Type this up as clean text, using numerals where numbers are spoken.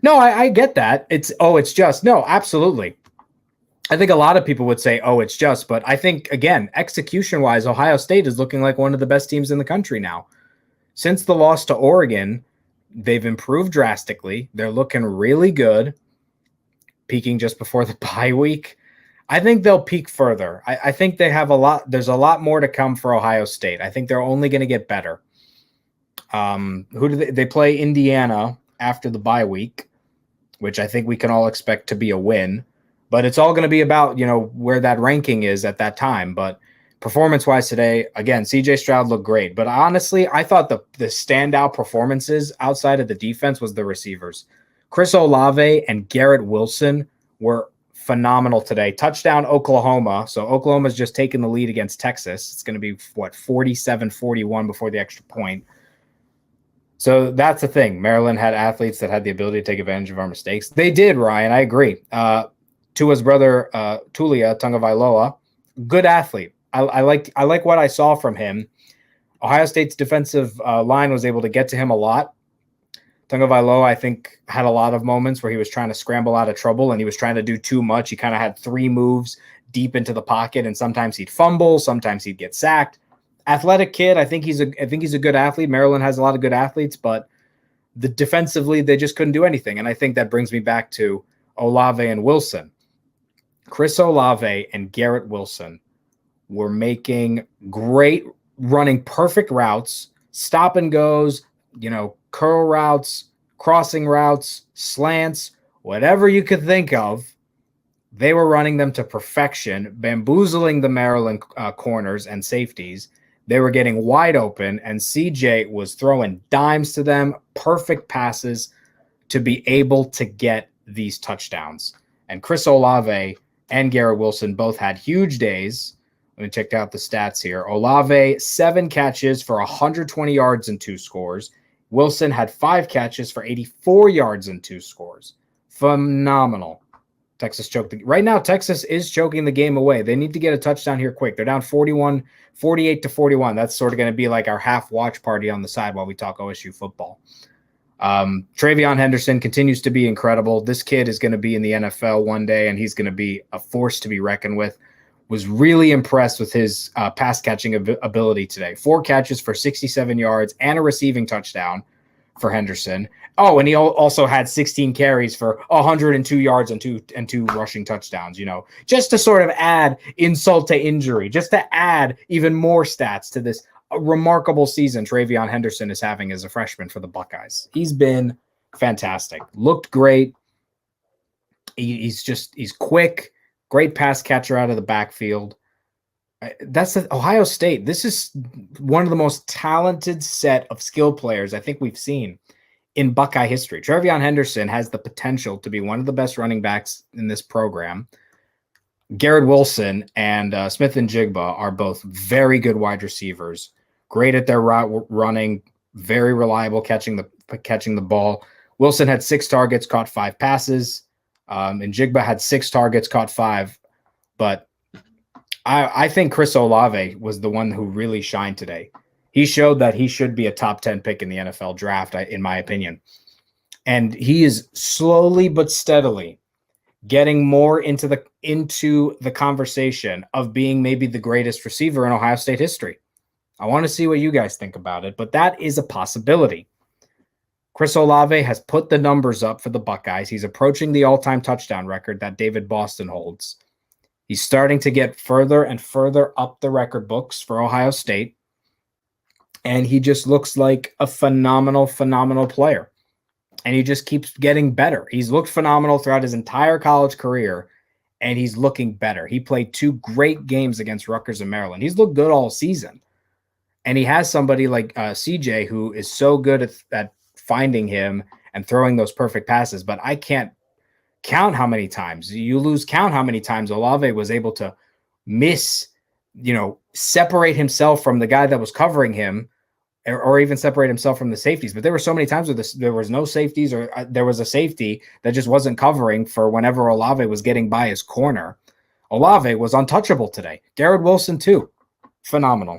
No, I get that. It's just. No, absolutely. I think a lot of people would say, oh, it's just. But I think, again, execution-wise, Ohio State is looking like one of the best teams in the country now. Since the loss to Oregon, they've improved drastically. They're looking really good, peaking just before the bye week. I think they'll peak further. I think they have a lot. There's a lot more to come for Ohio State. I think they're only going to get better. Who do they play? Indiana after the bye week, which I think we can all expect to be a win. But it's all going to be about, where that ranking is at that time. But performance-wise today, again, C.J. Stroud looked great. But honestly, I thought the standout performances outside of the defense was the receivers. Chris Olave and Garrett Wilson were phenomenal today. Touchdown Oklahoma. So Oklahoma's just taken the lead against Texas. It's going to be, 47-41 before the extra point. So that's the thing. Maryland had athletes that had the ability to take advantage of our mistakes. They did, Ryan. I agree. Tua's brother, Tulia Tagovailoa, good athlete. I like what I saw from him. Ohio State's defensive line was able to get to him a lot. Tagovailoa, I think, had a lot of moments where he was trying to scramble out of trouble and he was trying to do too much. He kind of had 3 moves deep into the pocket, and sometimes he'd fumble, sometimes he'd get sacked. Athletic kid. I think he's a good athlete. Maryland has a lot of good athletes, but defensively they just couldn't do anything. And I think that brings me back to Olave and Wilson. Chris Olave and Garrett Wilson were making great running perfect routes, stop and goes, curl routes, crossing routes, slants, whatever you could think of. They were running them to perfection, bamboozling the Maryland corners and safeties. They were getting wide open, and CJ was throwing dimes to them, perfect passes to be able to get these touchdowns. And Chris Olave and Garrett Wilson both had huge days. Let me check out the stats here. Olave, 7 catches for 120 yards and 2 scores. Wilson had 5 catches for 84 yards and 2 scores. Phenomenal. Texas choked. Right now, Texas is choking the game away. They need to get a touchdown here quick. They're down 48-41. That's sort of going to be like our half watch party on the side while we talk OSU football. Travion Henderson continues to be incredible. This kid is going to be in the NFL one day, and he's going to be a force to be reckoned with. Was really impressed with his pass catching ability today. 4 catches for 67 yards and a receiving touchdown for Henderson. Oh, and he also had 16 carries for 102 yards and two rushing touchdowns, just to sort of add insult to injury, just to add even more stats to this remarkable season Travion Henderson is having as a freshman for the Buckeyes. He's been fantastic. Looked great. He's quick, great pass catcher out of the backfield. That's Ohio State. This is one of the most talented set of skill players I think we've seen in Buckeye history. Travion Henderson has the potential to be one of the best running backs in this program. Garrett Wilson and Smith and Jigba are both very good wide receivers, great at their route running, very reliable catching the ball. Wilson had 6 targets, caught 5 passes, and Jigba had 6 targets, caught 5. But I think Chris Olave was the one who really shined today. He showed that he should be a top 10 pick in the NFL draft, in my opinion. And he is slowly but steadily getting more into the conversation of being maybe the greatest receiver in Ohio State history. I want to see what you guys think about it, but that is a possibility. Chris Olave has put the numbers up for the Buckeyes. He's approaching the all-time touchdown record that David Boston holds. He's starting to get further and further up the record books for Ohio State. And he just looks like a phenomenal, phenomenal player. And he just keeps getting better. He's looked phenomenal throughout his entire college career, and he's looking better. He played 2 great games against Rutgers and Maryland. He's looked good all season. And he has somebody like CJ who is so good at finding him and throwing those perfect passes. But I can't count how many times. You lose count how many times Olave was able to separate himself from the guy that was covering him, or even separate himself from the safeties. But there were so many times where there was no safeties, or there was a safety that just wasn't covering for whenever Olave was getting by his corner. Olave was untouchable today. Garrett Wilson too. Phenomenal.